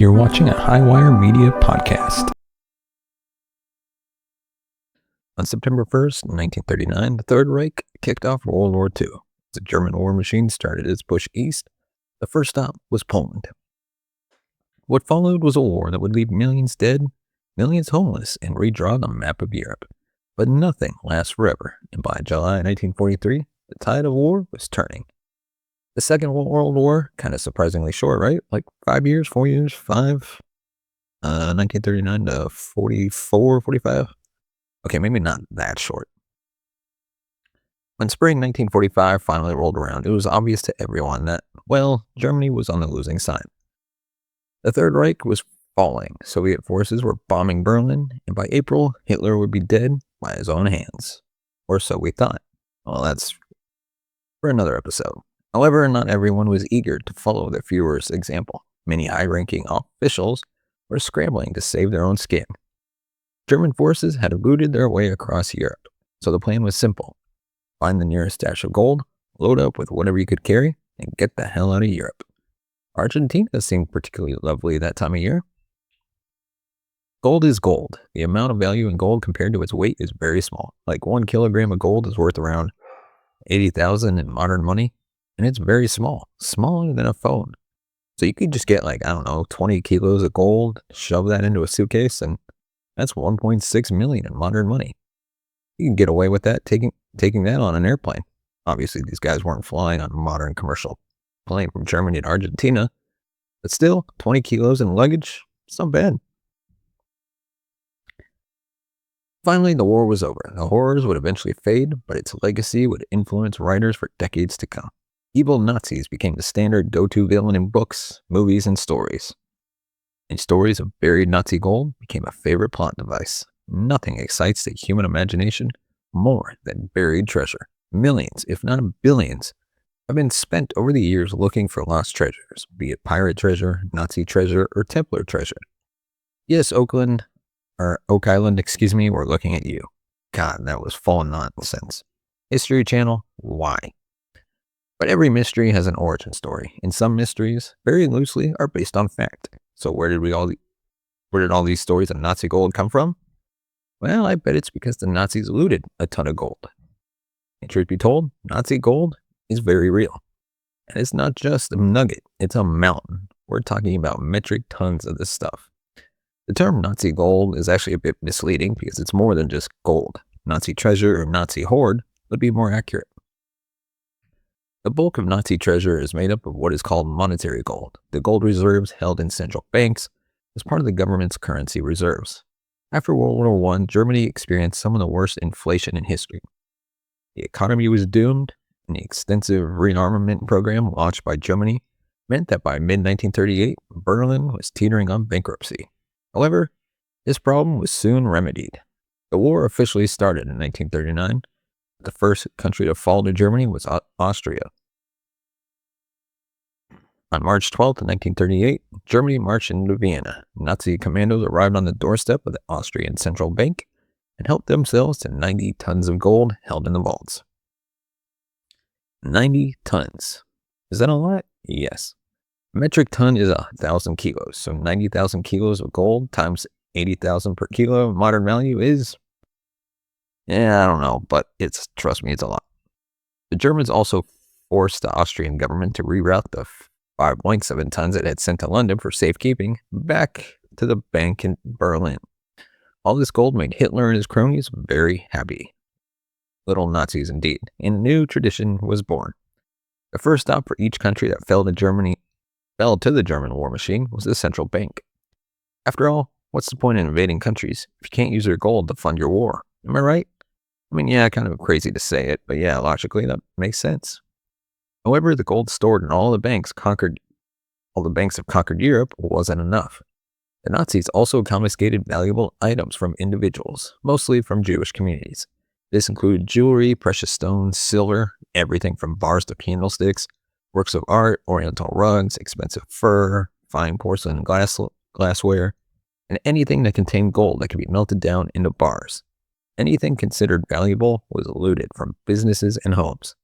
You're watching a Highwire Media podcast. On September 1st, 1939, the Third Reich kicked off World War II. As the German war machine started its push east, the first stop was Poland. What followed was a war that would leave millions dead, millions homeless, and redraw the map of Europe. But nothing lasts forever, and by July 1943, the tide of war was turning. The Second World War, kind of surprisingly short, right? Like 5 years, 4 years, 1939 to 44, 45. Okay, maybe not that short. When spring 1945 finally rolled around, it was obvious to everyone that, well, Germany was on the losing side. The Third Reich was falling. Soviet forces were bombing Berlin, and by April, Hitler would be dead by his own hands. Or so we thought. Well, that's for another episode. However, not everyone was eager to follow the Führer's example. Many high-ranking officials were scrambling to save their own skin. German forces had looted their way across Europe, so the plan was simple. Find the nearest stash of gold, load up with whatever you could carry, and get the hell out of Europe. Argentina seemed particularly lovely that time of year. Gold is gold. The amount of value in gold compared to its weight is very small. Like 1 kilogram of gold is worth around 80,000 in modern money. And it's very small, smaller than a phone. So you could just get 20 kilos of gold, shove that into a suitcase, and that's 1.6 million in modern money. You can get away with that taking that on an airplane. Obviously, these guys weren't flying on a modern commercial plane from Germany to Argentina, but still, 20 kilos in luggage, it's not bad. Finally, the war was over. The horrors would eventually fade, but its legacy would influence writers for decades to come. Evil Nazis became the standard go-to villain in books, movies, and stories. And stories of buried Nazi gold became a favorite plot device. Nothing excites the human imagination more than buried treasure. Millions, if not billions, have been spent over the years looking for lost treasures, be it pirate treasure, Nazi treasure, or Templar treasure. Yes, Oak Island, we're looking at you. God, that was full nonsense. History Channel, why? But every mystery has an origin story, and some mysteries, very loosely, are based on fact. So where did all these stories of Nazi gold come from? Well, I bet it's because the Nazis looted a ton of gold. And truth be told, Nazi gold is very real. And it's not just a nugget, it's a mountain. We're talking about metric tons of this stuff. The term Nazi gold is actually a bit misleading because it's more than just gold. Nazi treasure or Nazi hoard would be more accurate. The bulk of Nazi treasure is made up of what is called monetary gold, the gold reserves held in central banks as part of the government's currency reserves. After World War I, Germany experienced some of the worst inflation in history. The economy was doomed, and the extensive rearmament program launched by Germany meant that by mid-1938, Berlin was teetering on bankruptcy. However, this problem was soon remedied. The war officially started in 1939. The first country to fall to Germany was Austria. On March 12, 1938, Germany marched into Vienna. Nazi commandos arrived on the doorstep of the Austrian Central Bank and helped themselves to 90 tons of gold held in the vaults. 90 tons. Is that a lot? Yes. A metric ton is 1,000 kilos, so 90,000 kilos of gold times 80,000 per kilo modern value is... I don't know, but trust me, it's a lot. The Germans also forced the Austrian government to reroute the 5.7 tons it had sent to London for safekeeping back to the bank in Berlin. All this gold made Hitler and his cronies very happy. Little Nazis indeed, and a new tradition was born. The first stop for each country that fell to the German war machine was the central bank. After all, what's the point in invading countries if you can't use their gold to fund your war? Am I right? I mean, yeah, kind of crazy to say it, but yeah, logically that makes sense. However, the gold stored in all the banks of conquered Europe wasn't enough. The Nazis also confiscated valuable items from individuals, mostly from Jewish communities. This included jewelry, precious stones, silver, everything from bars to candlesticks, works of art, oriental rugs, expensive fur, fine porcelain and glassware, and anything that contained gold that could be melted down into bars. Anything considered valuable was looted from businesses and homes.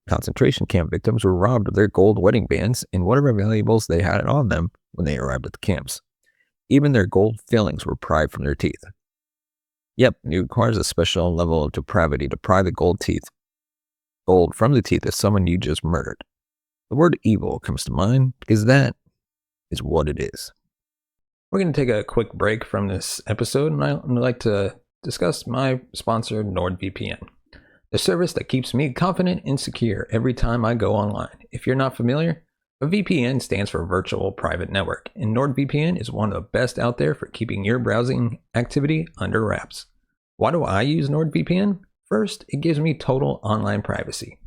Concentration camp victims were robbed of their gold wedding bands and whatever valuables they had on them when they arrived at the camps. Even their gold fillings were pried from their teeth. Yep, it requires a special level of depravity to pry the gold from the teeth of someone you just murdered. The word evil comes to mind because that is what it is. We're going to take a quick break from this episode, and I'd like to discuss my sponsor, NordVPN, the service that keeps me confident and secure every time I go online. If you're not familiar, a VPN stands for Virtual Private Network, and NordVPN is one of the best out there for keeping your browsing activity under wraps. Why do I use NordVPN? First, it gives me total online privacy.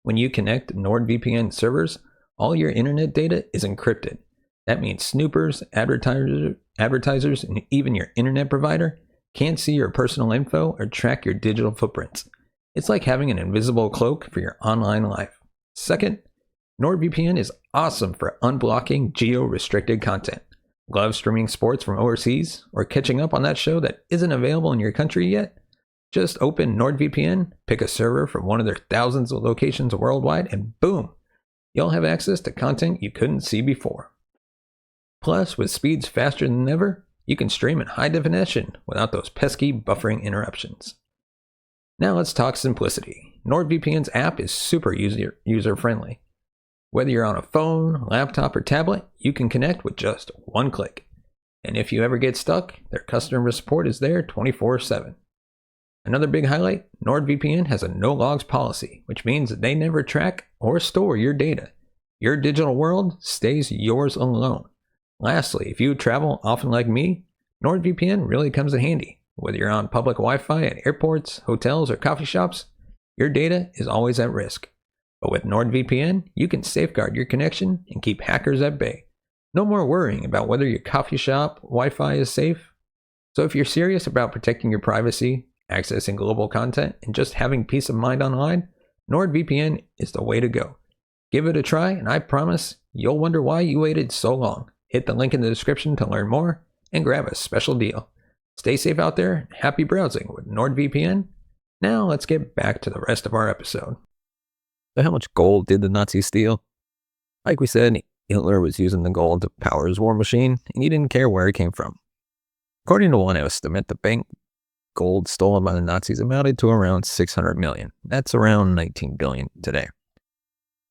When you connect NordVPN servers, all your internet data is encrypted. That means snoopers, advertisers, and even your internet provider can't see your personal info or track your digital footprints. It's like having an invisible cloak for your online life. Second, NordVPN is awesome for unblocking geo-restricted content. Love streaming sports from overseas or catching up on that show that isn't available in your country yet? Just open NordVPN, pick a server from one of their thousands of locations worldwide, and boom, you'll have access to content you couldn't see before. Plus, with speeds faster than ever, you can stream in high definition without those pesky buffering interruptions. Now let's talk simplicity. NordVPN's app is super user-friendly. Whether you're on a phone, laptop, or tablet, you can connect with just one click. And if you ever get stuck, their customer support is there 24/7. Another big highlight, NordVPN has a no-logs policy, which means that they never track or store your data. Your digital world stays yours alone. Lastly, if you travel often like me, NordVPN really comes in handy. Whether you're on public Wi-Fi at airports, hotels, or coffee shops, your data is always at risk. But with NordVPN, you can safeguard your connection and keep hackers at bay. No more worrying about whether your coffee shop Wi-Fi is safe. So if you're serious about protecting your privacy, accessing global content, and just having peace of mind online, NordVPN is the way to go. Give it a try, and I promise you'll wonder why you waited so long. Hit the link in the description to learn more and grab a special deal. Stay safe out there and happy browsing with NordVPN. Now let's get back to the rest of our episode. So how much gold did the Nazis steal? Like we said, Hitler was using the gold to power his war machine, and he didn't care where it came from. According to one estimate, the bank gold stolen by the Nazis amounted to around 600 million. That's around 19 billion today.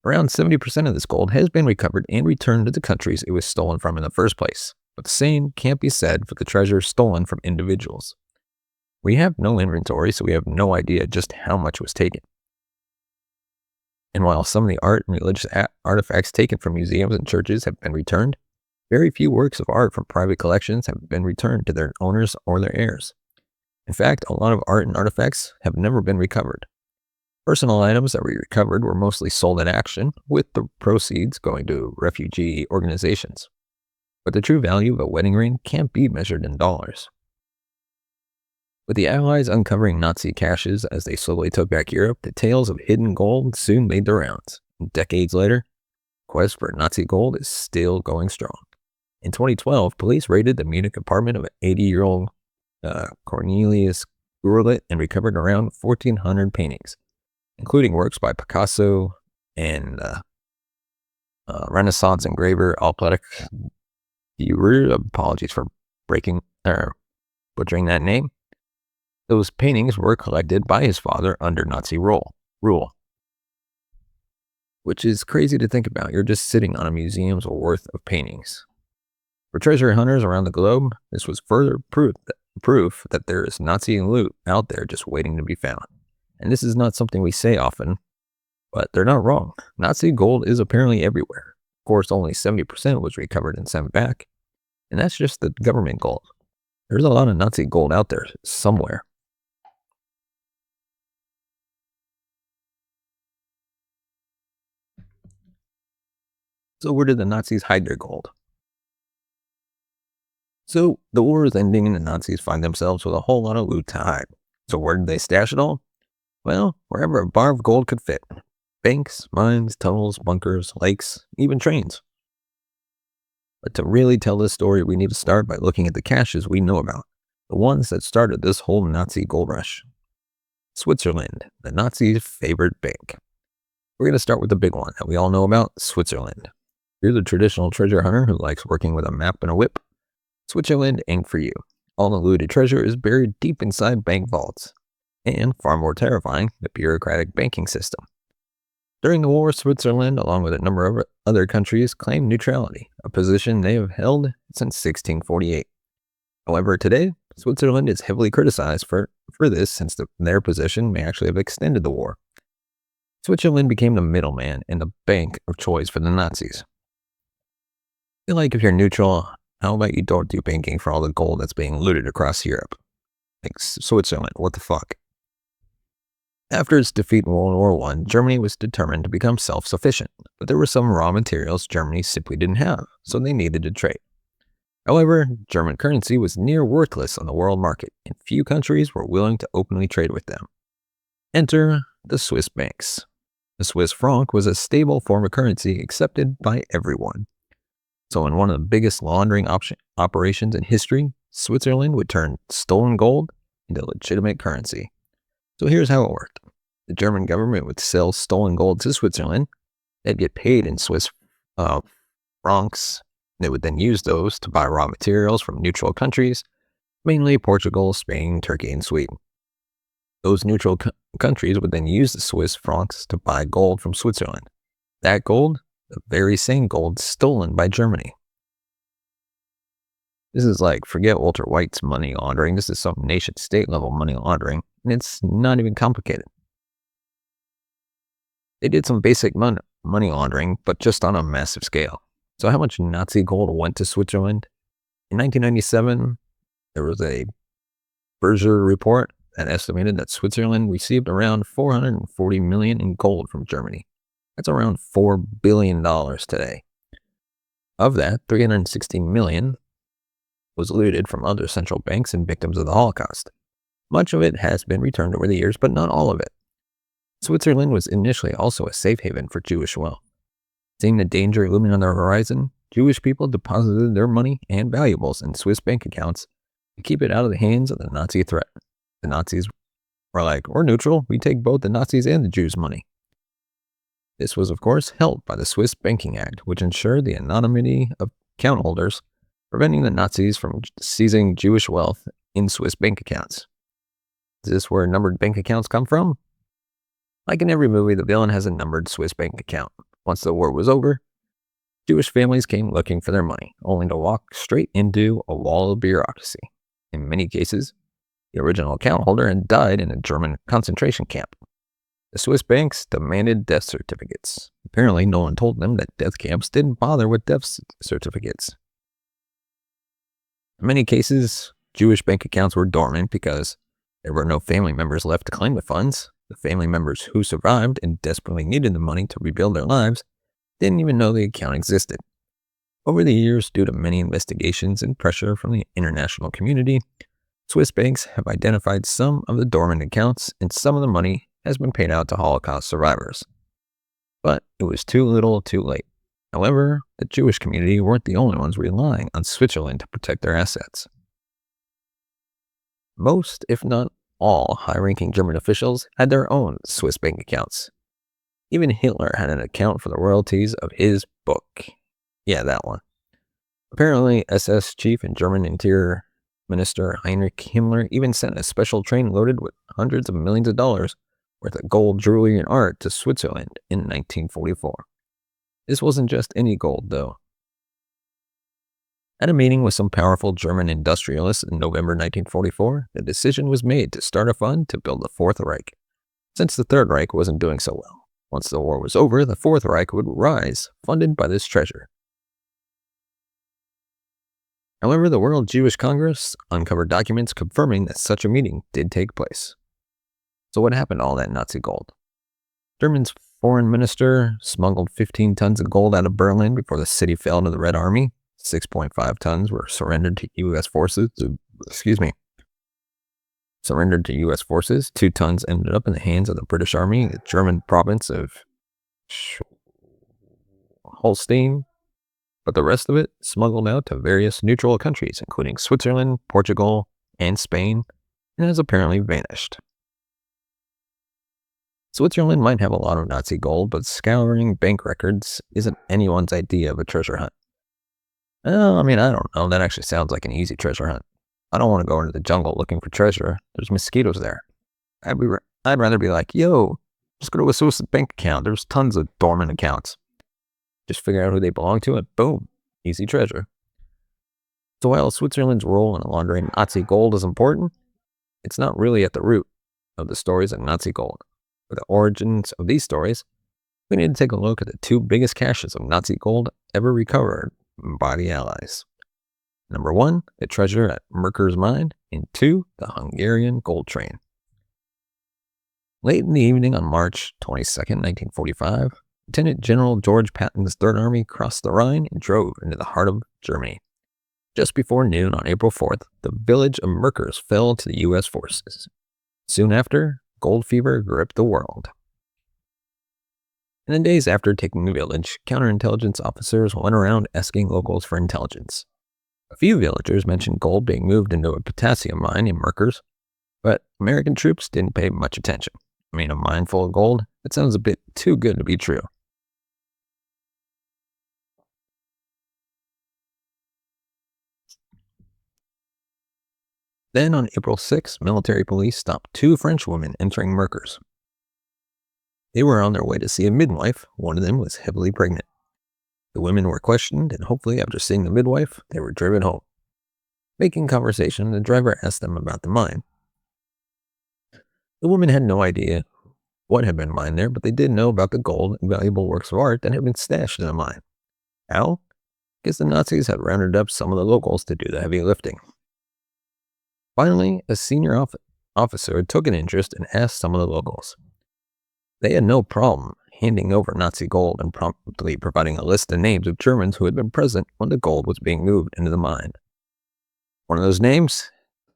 Around 70% of this gold has been recovered and returned to the countries it was stolen from in the first place. But the same can't be said for the treasure stolen from individuals. We have no inventory, so we have no idea just how much was taken. And while some of the art and religious artifacts taken from museums and churches have been returned, very few works of art from private collections have been returned to their owners or their heirs. In fact, a lot of art and artifacts have never been recovered. Personal items that were recovered were mostly sold at auction, with the proceeds going to refugee organizations. But the true value of a wedding ring can't be measured in dollars. With the Allies uncovering Nazi caches as they slowly took back Europe, the tales of hidden gold soon made their rounds. Decades later, the quest for Nazi gold is still going strong. In 2012, police raided the Munich apartment of an 80-year-old Cornelius Gurlitt and recovered around 1,400 paintings, including works by Picasso and Renaissance engraver Albrecht Dürer. Apologies for butchering that name. Those paintings were collected by his father under Nazi rule, which is crazy to think about. You're just sitting on a museum's worth of paintings. For treasure hunters around the globe, this was further proof that there is Nazi loot out there just waiting to be found. And this is not something we say often, but they're not wrong. Nazi gold is apparently everywhere. Of course, only 70% was recovered and sent back, and that's just the government gold. There's a lot of Nazi gold out there somewhere. So where did the Nazis hide their gold? So the war is ending and the Nazis find themselves with a whole lot of loot to hide. So where did they stash it all? Well, wherever a bar of gold could fit. Banks, mines, tunnels, bunkers, lakes, even trains. But to really tell this story, we need to start by looking at the caches we know about, the ones that started this whole Nazi gold rush. Switzerland, the Nazis' favorite bank. We're going to start with the big one that we all know about, Switzerland. You're the traditional treasure hunter who likes working with a map and a whip. Switzerland ain't for you. All the looted treasure is buried deep inside bank vaults. And, far more terrifying, the bureaucratic banking system. During the war, Switzerland, along with a number of other countries, claimed neutrality, a position they have held since 1648. However, today, Switzerland is heavily criticized for this since their position may actually have extended the war. Switzerland became the middleman and the bank of choice for the Nazis. I feel like if you're neutral, how about you don't do banking for all the gold that's being looted across Europe? Like Switzerland, what the fuck? After its defeat in World War I, Germany was determined to become self-sufficient, but there were some raw materials Germany simply didn't have, so they needed to trade. However, German currency was near worthless on the world market, and few countries were willing to openly trade with them. Enter the Swiss banks. The Swiss franc was a stable form of currency accepted by everyone. So in one of the biggest laundering operations in history, Switzerland would turn stolen gold into legitimate currency. So here's how it worked. The German government would sell stolen gold to Switzerland. They'd get paid in Swiss francs. They would then use those to buy raw materials from neutral countries, mainly Portugal, Spain, Turkey, and Sweden. Those neutral countries would then use the Swiss francs to buy gold from Switzerland. That gold, the very same gold stolen by Germany. This is like, forget Walter White's money laundering. This is some nation-state level money laundering, and it's not even complicated. They did some basic money laundering, but just on a massive scale. So how much Nazi gold went to Switzerland? In 1997, there was a Berger report that estimated that Switzerland received around $440 million in gold from Germany. That's around $4 billion today. Of that, $360 million was looted from other central banks and victims of the Holocaust. Much of it has been returned over the years, but not all of it. Switzerland was initially also a safe haven for Jewish wealth. Seeing the danger looming on the horizon, Jewish people deposited their money and valuables in Swiss bank accounts to keep it out of the hands of the Nazi threat. The Nazis were like, we're neutral, we take both the Nazis and the Jews' money. This was, of course, helped by the Swiss Banking Act, which ensured the anonymity of account holders, preventing the Nazis from seizing Jewish wealth in Swiss bank accounts. Is this where numbered bank accounts come from? Like in every movie, the villain has a numbered Swiss bank account. Once the war was over, Jewish families came looking for their money, only to walk straight into a wall of bureaucracy. In many cases, the original account holder had died in a German concentration camp. The Swiss banks demanded death certificates. Apparently, no one told them that death camps didn't bother with death certificates. In many cases, Jewish bank accounts were dormant because there were no family members left to claim the funds. The family members who survived and desperately needed the money to rebuild their lives didn't even know the account existed. Over the years, due to many investigations and pressure from the international community, Swiss banks have identified some of the dormant accounts, and some of the money has been paid out to Holocaust survivors. But it was too little too late. However, the Jewish community weren't the only ones relying on Switzerland to protect their assets. Most, if not all, high-ranking German officials had their own Swiss bank accounts. Even Hitler had an account for the royalties of his book. Yeah, that one. Apparently, SS chief and German Interior Minister Heinrich Himmler even sent a special train loaded with hundreds of millions of dollars worth of gold, jewelry, and art to Switzerland in 1944. This wasn't just any gold, though. At a meeting with some powerful German industrialists in November 1944, the decision was made to start a fund to build the Fourth Reich, since the Third Reich wasn't doing so well. Once the war was over, the Fourth Reich would rise, funded by this treasure. However, the World Jewish Congress uncovered documents confirming that such a meeting did take place. So what happened to all that Nazi gold? Germany's foreign minister smuggled 15 tons of gold out of Berlin before the city fell to the Red Army. 6.5 tons were surrendered to U.S. forces. Surrendered to U.S. forces. 2 tons ended up in the hands of the British Army in the German province of Holstein, but the rest of it smuggled out to various neutral countries, including Switzerland, Portugal, and Spain, and has apparently vanished. Switzerland might have a lot of Nazi gold, but scouring bank records isn't anyone's idea of a treasure hunt. Well, I don't know. That actually sounds like an easy treasure hunt. I don't want to go into the jungle looking for treasure. There's mosquitoes there. I'd rather be like, yo, just go to a Swiss bank account. There's tons of dormant accounts. Just figure out who they belong to and boom, easy treasure. So while Switzerland's role in laundering Nazi gold is important, it's not really at the root of the stories of Nazi gold. For the origins of these stories, we need to take a look at the two biggest caches of Nazi gold ever recovered by the Allies. Number 1, the treasure at Merker's mine, and 2, the Hungarian gold train. Late in the evening on March 22, 1945, Lieutenant General George Patton's Third Army crossed the Rhine and drove into the heart of Germany. Just before noon on April 4th, the village of Merkers fell to the U.S. forces. Soon after, gold fever gripped the world. In the days after taking the village, counterintelligence officers went around asking locals for intelligence. A few villagers mentioned gold being moved into a potassium mine in Merkers, but American troops didn't pay much attention. A mine full of gold? That sounds a bit too good to be true. Then on April 6, military police stopped 2 French women entering Merkers. They were on their way to see a midwife. One of them was heavily pregnant. The women were questioned, and hopefully after seeing the midwife, they were driven home. Making conversation, the driver asked them about the mine. The women had no idea what had been mined there, but they did know about the gold and valuable works of art that had been stashed in the mine. How? Because the Nazis had rounded up some of the locals to do the heavy lifting. Finally, a senior officer took an interest and asked some of the locals. They had no problem handing over Nazi gold and promptly providing a list of names of Germans who had been present when the gold was being moved into the mine. One of those names,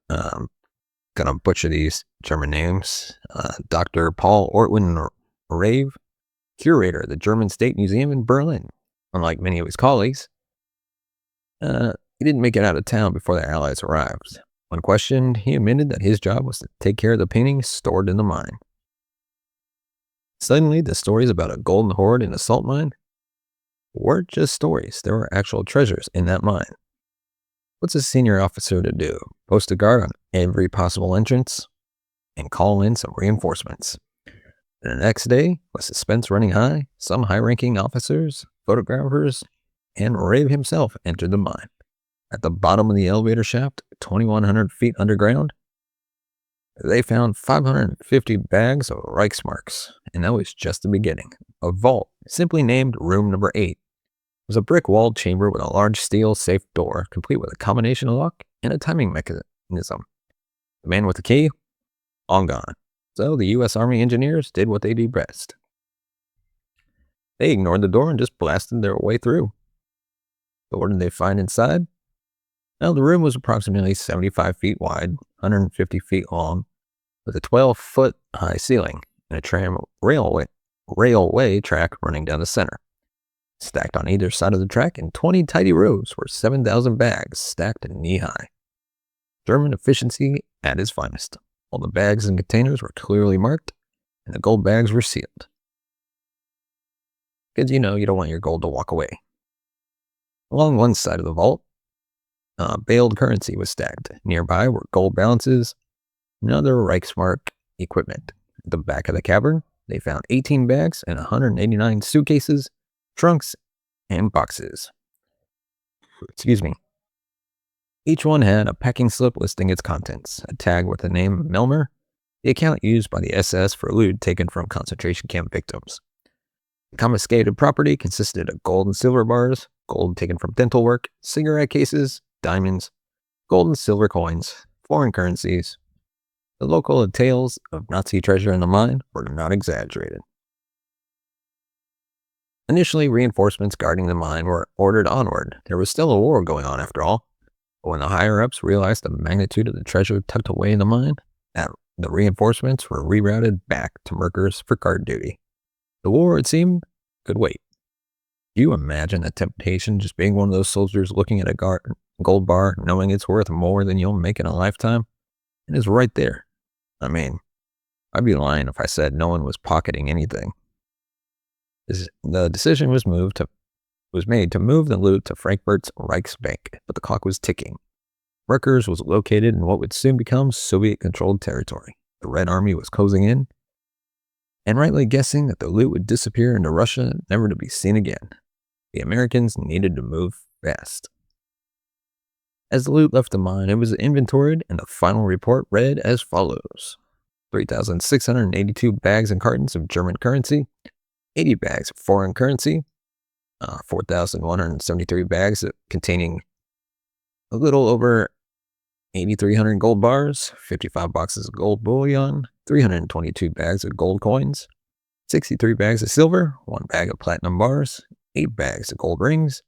gonna butcher these German names, Dr. Paul Ortwin Rave, curator of the German State Museum in Berlin. Unlike many of his colleagues, he didn't make it out of town before the Allies arrived. When questioned, he admitted that his job was to take care of the paintings stored in the mine. Suddenly, the stories about a golden hoard in a salt mine weren't just stories. There were actual treasures in that mine. What's a senior officer to do? Post a guard on every possible entrance and call in some reinforcements. And the next day, with suspense running high, some high-ranking officers, photographers, and Rave himself entered the mine. At the bottom of the elevator shaft, 2,100 feet underground, they found 550 bags of Reichsmarks, and that was just the beginning. A vault, simply named Room Number 8, was a brick-walled chamber with a large steel safe door, complete with a combination lock and a timing mechanism. The man with the key? Long gone. So the U.S. Army engineers did what they do best. They ignored the door and just blasted their way through. But what did they find inside? Now, the room was approximately 75 feet wide, 150 feet long, with a 12-foot high ceiling and a tram railway track running down the center. Stacked on either side of the track in 20 tidy rows were 7,000 bags stacked knee-high. German efficiency at its finest. All the bags and containers were clearly marked, and the gold bags were sealed. Because, you don't want your gold to walk away. Along one side of the vault, baled currency was stacked. Nearby were gold balances and other Reichsmark equipment. At the back of the cavern, they found 18 bags and 189 suitcases, trunks, and boxes. Excuse me. Each one had a packing slip listing its contents, a tag with the name Melmer, the account used by the SS for loot taken from concentration camp victims. The confiscated property consisted of gold and silver bars, gold taken from dental work, cigarette cases, diamonds, gold and silver coins, foreign currencies. The local tales of Nazi treasure in the mine were not exaggerated. Initially, reinforcements guarding the mine were ordered onward. There was still a war going on after all. But when the higher-ups realized the magnitude of the treasure tucked away in the mine, the reinforcements were rerouted back to Merkers for guard duty. The war, it seemed, could wait. Do you imagine the temptation just being one of those soldiers looking at a gold bar, knowing it's worth more than you'll make in a lifetime? And it's right there. I'd be lying if I said no one was pocketing anything. The decision was made to move the loot to Frankfurt's Reichsbank, but the clock was ticking. Rutgers was located in what would soon become Soviet-controlled territory. The Red Army was closing in, and rightly guessing that the loot would disappear into Russia, never to be seen again. The Americans needed to move fast. As the loot left the mine, it was inventoried, and the final report read as follows: 3,682 bags and cartons of German currency, 80 bags of foreign currency, 4,173 bags containing a little over 8,300 gold bars, 55 boxes of gold bullion, 322 bags of gold coins, 63 bags of silver, 1 bag of platinum bars, 8 bags of gold rings,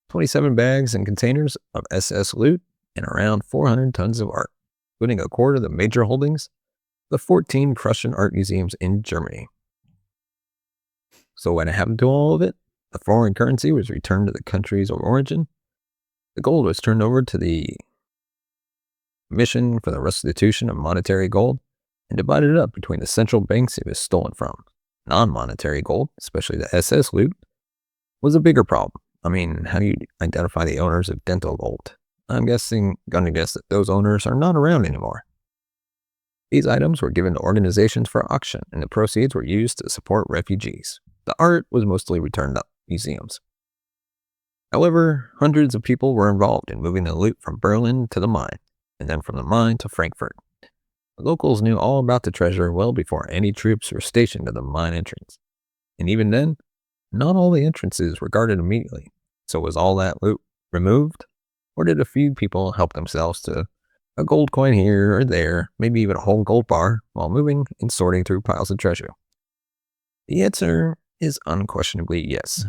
27 bags and containers of SS loot, and around 400 tons of art, including a quarter of the major holdings of the 14 Prussian art museums in Germany. So what happened to all of it? The foreign currency was returned to the countries of origin. The gold was turned over to the Commission for the Restitution of Monetary Gold and divided up between the central banks it was stolen from. Non-monetary gold, especially the SS loot, was a bigger problem. I mean, how do you identify the owners of dental gold? I'm gonna guess that those owners are not around anymore. These items were given to organizations for auction, and the proceeds were used to support refugees. The art was mostly returned to museums. However, hundreds of people were involved in moving the loot from Berlin to the mine, and then from the mine to Frankfurt. The locals knew all about the treasure well before any troops were stationed at the mine entrance. And even then, not all the entrances were guarded immediately. So was all that loot removed? Or did a few people help themselves to a gold coin here or there, maybe even a whole gold bar, while moving and sorting through piles of treasure? The answer is unquestionably yes.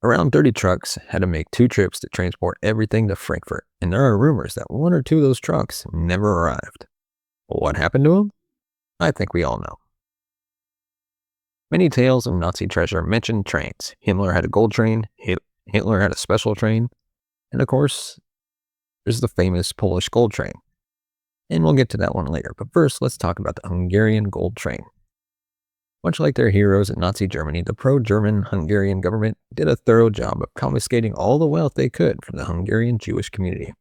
Around 30 trucks had to make 2 trips to transport everything to Frankfurt, and there are rumors that 1 or 2 of those trucks never arrived. What happened to them? I think we all know. Many tales of Nazi treasure mention trains. Himmler had a gold train, Hitler had a special train, and of course, there's the famous Polish gold train. And we'll get to that one later, but first let's talk about the Hungarian gold train. Much like their heroes in Nazi Germany, the pro-German Hungarian government did a thorough job of confiscating all the wealth they could from the Hungarian Jewish community.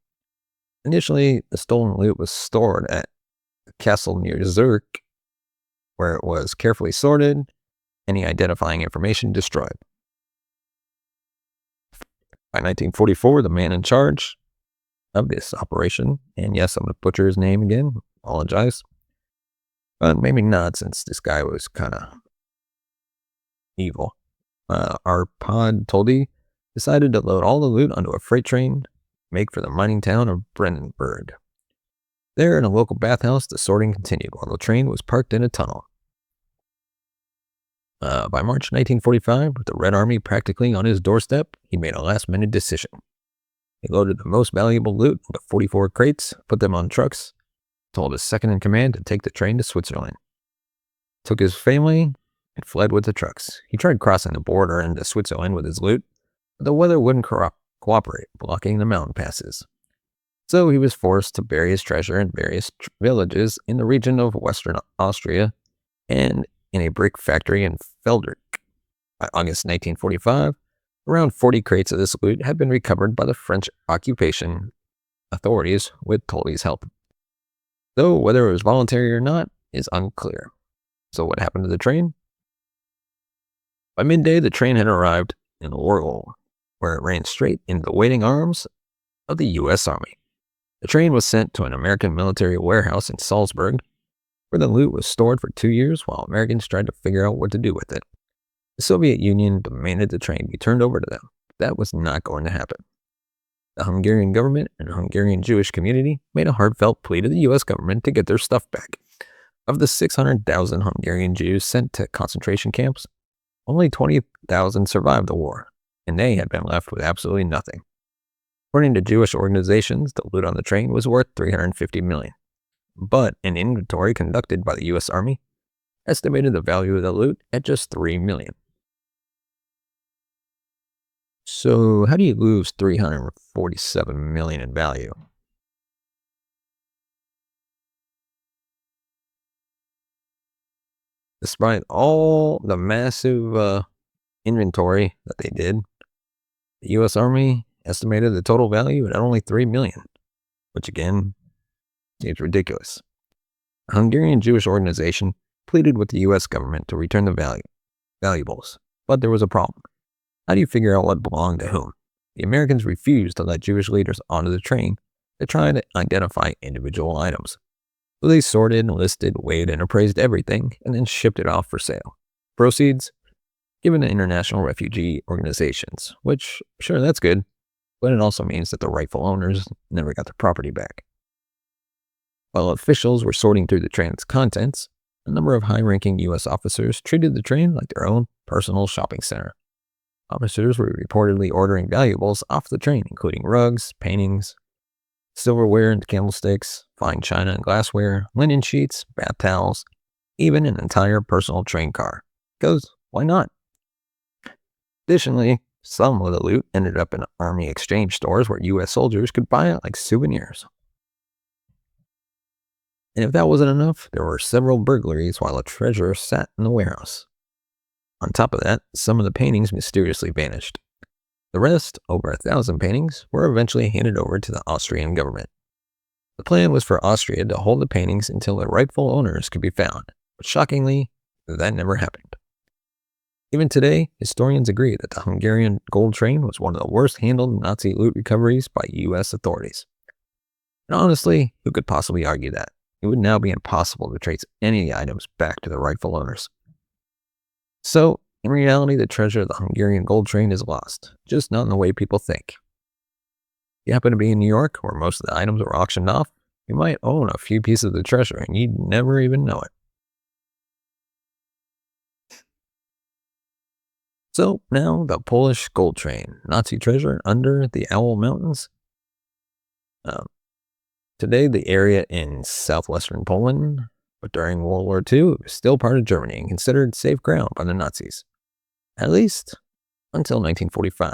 Initially, the stolen loot was stored at a castle near Zurich, where it was carefully sorted, any identifying information destroyed. By 1944, the man in charge of this operation, and yes, I'm going to butcher his name again, apologize, but maybe not, since this guy was kind of evil. Arpad Toldi decided to load all the loot onto a freight train, make for the mining town of Brandenburg. There, in a local bathhouse, the sorting continued while the train was parked in a tunnel. By March 1945, with the Red Army practically on his doorstep, he made a last-minute decision. He loaded the most valuable loot into 44 crates, put them on trucks, told his second-in-command to take the train to Switzerland. Took his family and fled with the trucks. He tried crossing the border into Switzerland with his loot, but the weather wouldn't cooperate, blocking the mountain passes. So he was forced to bury his treasure in various villages in the region of Western Austria and in a brick factory in Feldrich. By August 1945, around 40 crates of this loot had been recovered by the French occupation authorities with Toldi's help. Though whether it was voluntary or not is unclear. So what happened to the train? By midday, the train had arrived in Orgel, where it ran straight into the waiting arms of the U.S. Army. The train was sent to an American military warehouse in Salzburg, where the loot was stored for 2 years while Americans tried to figure out what to do with it. The Soviet Union demanded the train be turned over to them. That was not going to happen. The Hungarian government and the Hungarian Jewish community made a heartfelt plea to the U.S. government to get their stuff back. Of the 600,000 Hungarian Jews sent to concentration camps, only 20,000 survived the war, and they had been left with absolutely nothing. According to Jewish organizations, the loot on the train was worth $350 million. But an inventory conducted by the U.S. Army estimated the value of the loot at just $3 million. So how do you lose $347 million in value? Despite all the massive inventory that they did, the U.S. Army estimated the total value at only $3 million, which again seems ridiculous. A Hungarian Jewish organization pleaded with the U.S. government to return the valuables, but there was a problem. How do you figure out what belonged to whom? The Americans refused to let Jewish leaders onto the train to try to identify individual items. So they sorted, listed, weighed, and appraised everything, and then shipped it off for sale. Proceeds given to international refugee organizations, which, sure, that's good, but it also means that the rightful owners never got their property back. While officials were sorting through the train's contents, a number of high-ranking U.S. officers treated the train like their own personal shopping center. Officers were reportedly ordering valuables off the train, including rugs, paintings, silverware and candlesticks, fine china and glassware, linen sheets, bath towels, even an entire personal train car. Because why not? Additionally, some of the loot ended up in Army exchange stores where U.S. soldiers could buy it like souvenirs. And if that wasn't enough, there were several burglaries while a treasure sat in the warehouse. On top of that, some of the paintings mysteriously vanished. The rest, over 1,000 paintings, were eventually handed over to the Austrian government. The plan was for Austria to hold the paintings until their rightful owners could be found, but shockingly, that never happened. Even today, historians agree that the Hungarian gold train was one of the worst handled Nazi loot recoveries by U.S. authorities. And honestly, who could possibly argue that? It would now be impossible to trace any items back to the rightful owners. So, in reality, the treasure of the Hungarian gold train is lost, just not in the way people think. If you happen to be in New York, where most of the items were auctioned off, you might own a few pieces of the treasure and you'd never even know it. So now the Polish gold train, Nazi treasure under the Owl Mountains. Today, the area in southwestern Poland, but during World War II, it was still part of Germany and considered safe ground by the Nazis, at least until 1945.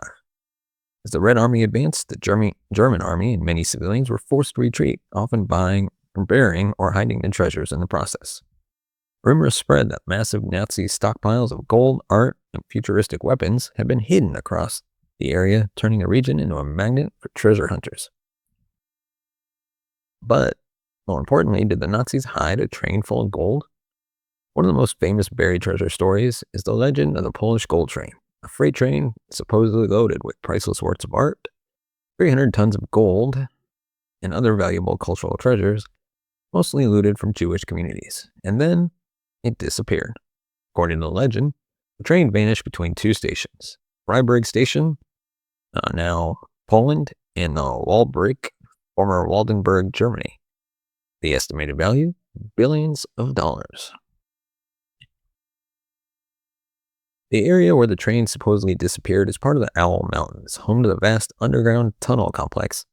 As the Red Army advanced, the German army and many civilians were forced to retreat, often buying, burying, or hiding the treasures in the process. Rumors spread that massive Nazi stockpiles of gold, art, and futuristic weapons had been hidden across the area, turning the region into a magnet for treasure hunters. But, more importantly, did the Nazis hide a train full of gold? One of the most famous buried treasure stories is the legend of the Polish gold train, a freight train supposedly loaded with priceless works of art, 300 tons of gold, and other valuable cultural treasures, mostly looted from Jewish communities. And then it disappeared. According to the legend, the train vanished between two stations, Freiburg Station, now Poland, and Walbrich, former Waldenburg, Germany. The estimated value, billions of dollars. The area where the train supposedly disappeared is part of the Owl Mountains, home to the vast underground tunnel complex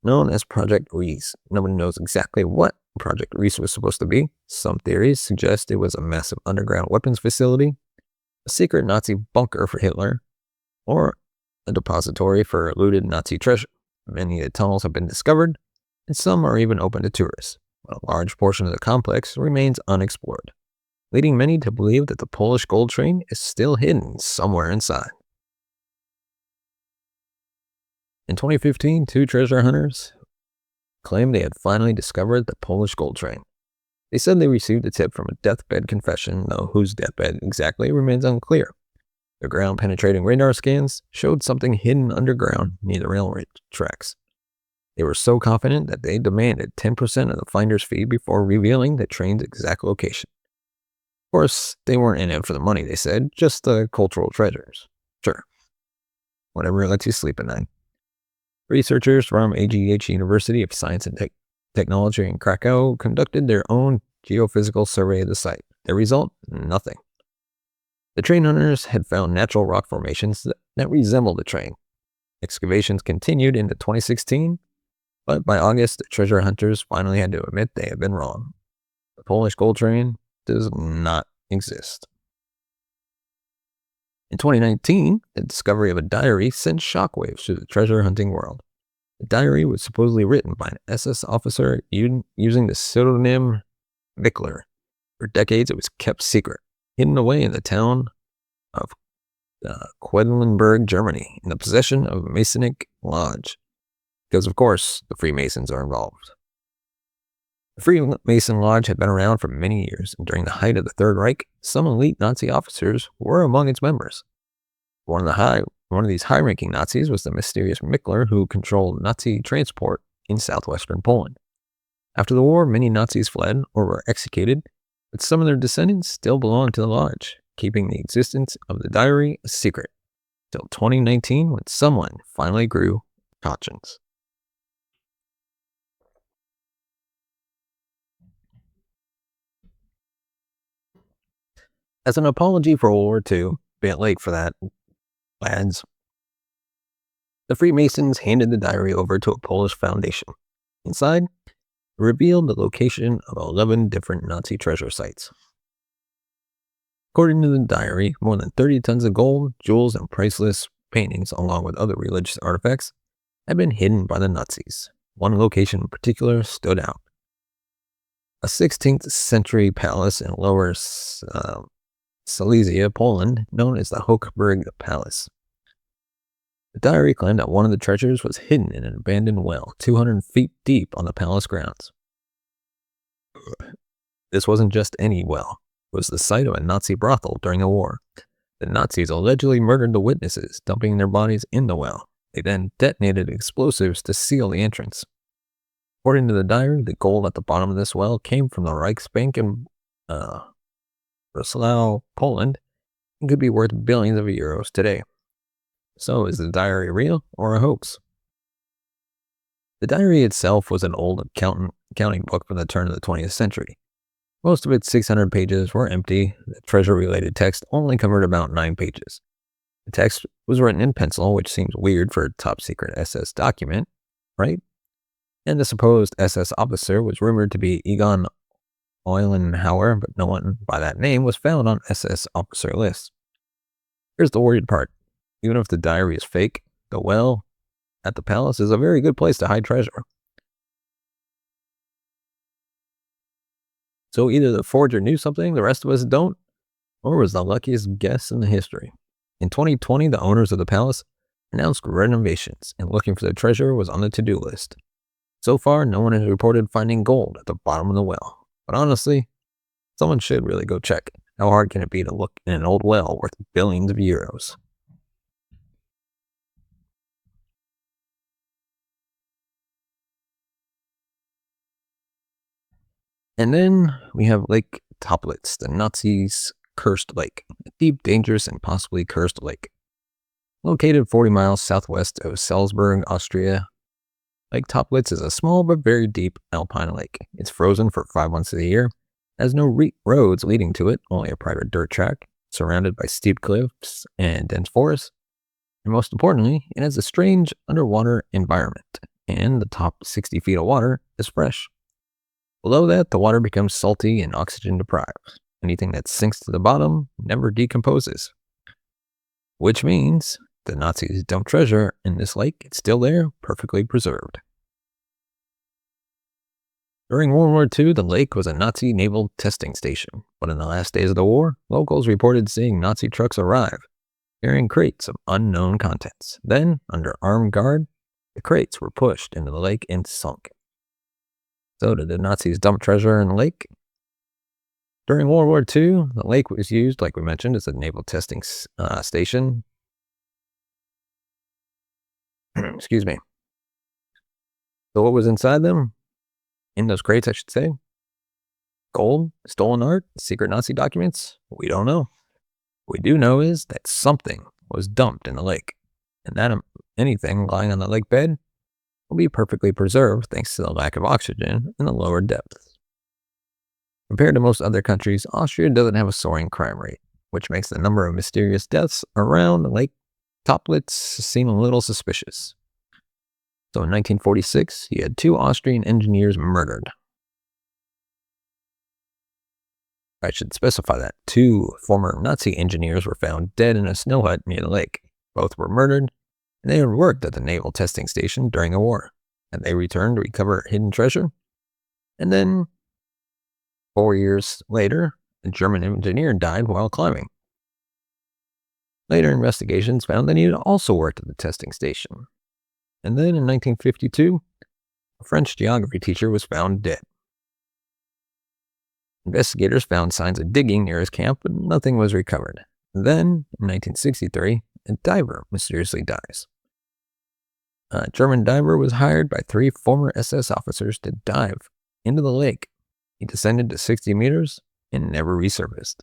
known as Project Reese. Nobody knows exactly what Project Reese was supposed to be. Some theories suggest it was a massive underground weapons facility, a secret Nazi bunker for Hitler, or a depository for looted Nazi treasure. Many of the tunnels have been discovered, and some are even open to tourists, but a large portion of the complex remains unexplored, leading many to believe that the Polish gold train is still hidden somewhere inside. In 2015, two treasure hunters claimed they had finally discovered the Polish gold train. They said they received a tip from a deathbed confession, though whose deathbed exactly remains unclear. Their ground-penetrating radar scans showed something hidden underground near the railroad tracks. They were so confident that they demanded 10% of the finder's fee before revealing the train's exact location. Of course, they weren't in it for the money, they said, just the cultural treasures. Sure. Whatever lets you sleep at night. Researchers from AGH University of Science and Technology in Krakow conducted their own geophysical survey of the site. The result? Nothing. The train hunters had found natural rock formations that resembled the train. Excavations continued into 2016, but by August, the treasure hunters finally had to admit they had been wrong. The Polish gold train does not exist. In 2019, the discovery of a diary sent shockwaves through the treasure hunting world. The diary was supposedly written by an SS officer using the pseudonym Vickler, For decades, it was kept secret, hidden away in the town of Quedlinburg, Germany, in the possession of a Masonic lodge. Because, of course, the Freemasons are involved. The Freemason Lodge had been around for many years, and during the height of the Third Reich, some elite Nazi officers were among its members. One of these high-ranking Nazis was the mysterious Mickler who controlled Nazi transport in southwestern Poland. After the war, many Nazis fled or were executed, but some of their descendants still belonged to the lodge, keeping the existence of the diary a secret, till 2019 when someone finally grew conscience. As an apology for World War II, bit late for that, lads, the Freemasons handed the diary over to a Polish foundation. Inside, it revealed the location of 11 different Nazi treasure sites. According to the diary, more than 30 tons of gold, jewels, and priceless paintings, along with other religious artifacts, had been hidden by the Nazis. One location in particular stood out. A 16th century palace in Lower Silesia, Poland, known as the Hochberg Palace. The diary claimed that one of the treasures was hidden in an abandoned well, 200 feet deep on the palace grounds. This wasn't just any well. It was the site of a Nazi brothel during the war. The Nazis allegedly murdered the witnesses, dumping their bodies in the well. They then detonated explosives to seal the entrance. According to the diary, the gold at the bottom of this well came from the Reichsbank in Breslau, Poland, and could be worth billions of euros today. So, is the diary real or a hoax? The diary itself was an old accounting book from the turn of the 20th century. Most of its 600 pages were empty. The treasure-related text only covered about 9 pages. The text was written in pencil, which seems weird for a top-secret SS document, right? And the supposed SS officer was rumored to be Egon Eulenhauer, but no one by that name was found on SS officer lists. Here's the weird part. Even if the diary is fake, the well at the palace is a very good place to hide treasure. So either the forger knew something the rest of us don't, or was the luckiest guess in the history. In 2020, the owners of the palace announced renovations, and looking for the treasure was on the to-do list. So far, no one has reported finding gold at the bottom of the well. But honestly, someone should really go check. How hard can it be to look in an old well worth billions of euros? And then we have Lake Toplitz, the Nazis' cursed lake, a deep, dangerous, and possibly cursed lake. Located 40 miles southwest of Salzburg, Austria, Lake Toplitz is a small but very deep alpine lake. It's frozen for 5 months of the year, has no roads leading to it, only a private dirt track, surrounded by steep cliffs and dense forests. And most importantly, it has a strange underwater environment, and the top 60 feet of water is fresh. Below that, the water becomes salty and oxygen deprived. Anything that sinks to the bottom never decomposes. Which means the Nazis dumped treasure in this lake. It's still there, perfectly preserved. During World War II, the lake was a Nazi naval testing station, but in the last days of the war, locals reported seeing Nazi trucks arrive, carrying crates of unknown contents. Then, under armed guard, the crates were pushed into the lake and sunk. So did the Nazis dump treasure in the lake? During World War II, the lake was used, like we mentioned, as a naval testing station. Excuse me. So what was inside them? In those crates, I should say. Gold, stolen art, secret Nazi documents? We don't know. What we do know is that something was dumped in the lake, and that anything lying on the lake bed will be perfectly preserved thanks to the lack of oxygen in the lower depths. Compared to most other countries, Austria doesn't have a soaring crime rate, which makes the number of mysterious deaths around Lake Toplitz seem a little suspicious. So in 1946, you had 2 Austrian engineers murdered. I should specify that 2 former Nazi engineers were found dead in a snow hut near the lake. Both were murdered, and they had worked at the naval testing station during the war. And they returned to recover hidden treasure. And then 4 years later, a German engineer died while climbing. Later investigations found that he had also worked at the testing station. And then in 1952, a French geography teacher was found dead. Investigators found signs of digging near his camp, but nothing was recovered. Then, in 1963, a diver mysteriously dies. A German diver was hired by 3 former SS officers to dive into the lake. He descended to 60 meters and never resurfaced.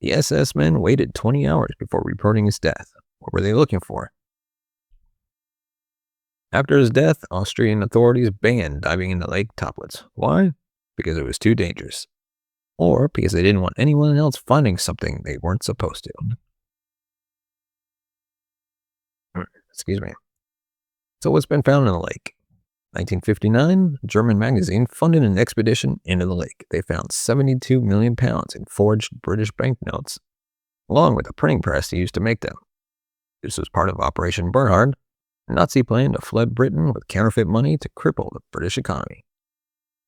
The SS men waited 20 hours before reporting his death. What were they looking for? After his death, Austrian authorities banned diving into Lake Toplitz. Why? Because it was too dangerous. Or because they didn't want anyone else finding something they weren't supposed to. Excuse me. So what's been found in the lake? 1959, a German magazine funded an expedition into the lake. They found 72 million pounds in forged British banknotes, along with a printing press used to make them. This was part of Operation Bernhard, a Nazi plan to flood Britain with counterfeit money to cripple the British economy.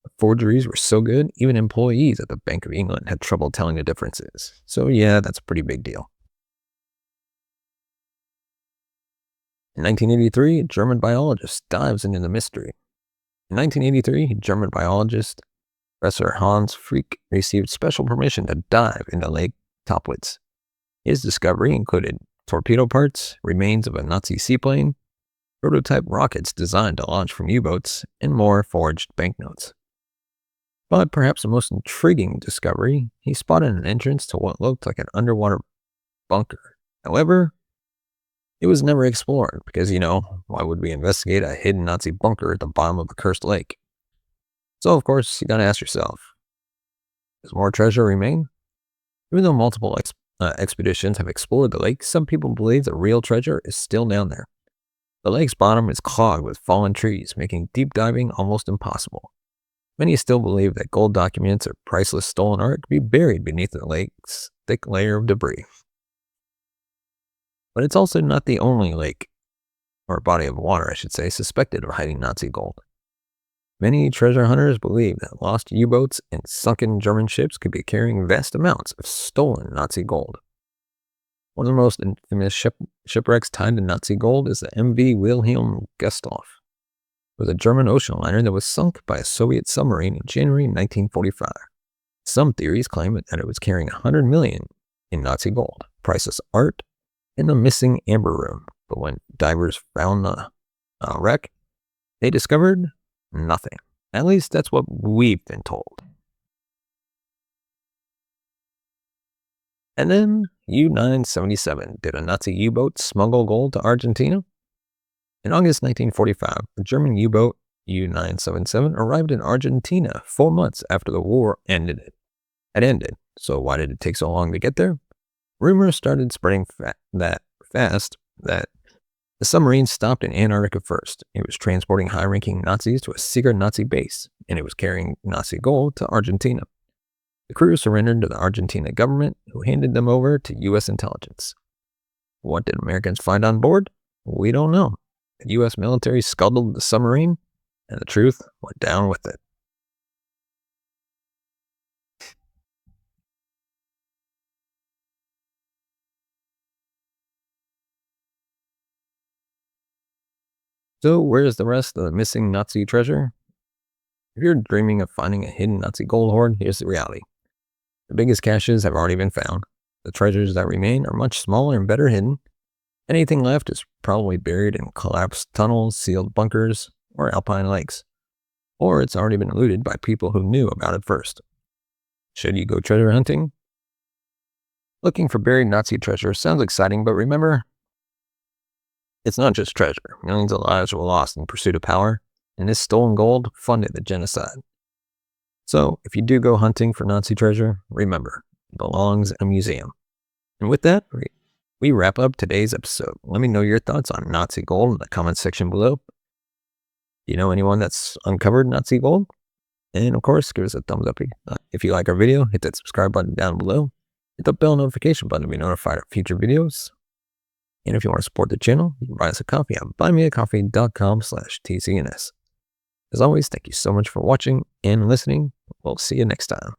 The forgeries were so good, even employees at the Bank of England had trouble telling the differences. So yeah, that's a pretty big deal. In 1983, a German biologist dives into the mystery. In 1983, German biologist Professor Hans Frick received special permission to dive into Lake Toplitz. His discovery included torpedo parts, remains of a Nazi seaplane, prototype rockets designed to launch from U-boats, and more forged banknotes. But perhaps the most intriguing discovery, he spotted an entrance to what looked like an underwater bunker. However, it was never explored because, why would we investigate a hidden Nazi bunker at the bottom of a cursed lake? So, of course, you gotta ask yourself, does more treasure remain? Even though multiple expeditions have explored the lake, some people believe the real treasure is still down there. The lake's bottom is clogged with fallen trees, making deep diving almost impossible. Many still believe that gold documents or priceless stolen art could be buried beneath the lake's thick layer of debris. But it's also not the only lake, or body of water, I should say, suspected of hiding Nazi gold. Many treasure hunters believe that lost U-boats and sunken German ships could be carrying vast amounts of stolen Nazi gold. One of the most infamous shipwrecks tied to Nazi gold is the MV Wilhelm Gustloff. It was a German ocean liner that was sunk by a Soviet submarine in January 1945. Some theories claim that it was carrying 100 million in Nazi gold, priceless art, and a missing amber room. But when divers found the wreck, they discovered nothing. At least that's what we've been told. And then U-977. Did a Nazi U-boat smuggle gold to Argentina? In August 1945, the German U-boat U-977 arrived in Argentina 4 months after the war had ended. So why did it take so long to get there? Rumors started spreading fast that the submarine stopped in Antarctica first. It was transporting high-ranking Nazis to a secret Nazi base, and it was carrying Nazi gold to Argentina. The crew surrendered to the Argentina government, who handed them over to U.S. intelligence. What did Americans find on board? We don't know. The U.S. military scuttled the submarine, and the truth went down with it. So where's the rest of the missing Nazi treasure? If you're dreaming of finding a hidden Nazi gold hoard, here's the reality. The biggest caches have already been found. The treasures that remain are much smaller and better hidden. Anything left is probably buried in collapsed tunnels, sealed bunkers, or alpine lakes. Or it's already been looted by people who knew about it first. Should you go treasure hunting? Looking for buried Nazi treasure sounds exciting, but remember, it's not just treasure. Millions of lives were lost in pursuit of power, and this stolen gold funded the genocide. So, if you do go hunting for Nazi treasure, remember, it belongs in a museum. And with that, we wrap up today's episode. Let me know your thoughts on Nazi gold in the comment section below. Do you know anyone that's uncovered Nazi gold? And of course, give us a thumbs up if you like our video. Hit that subscribe button down below. Hit the bell notification button to be notified of future videos. And if you want to support the channel, you can buy us a coffee at buymeacoffee.com/TCNS. As always, thank you so much for watching and listening. We'll see you next time.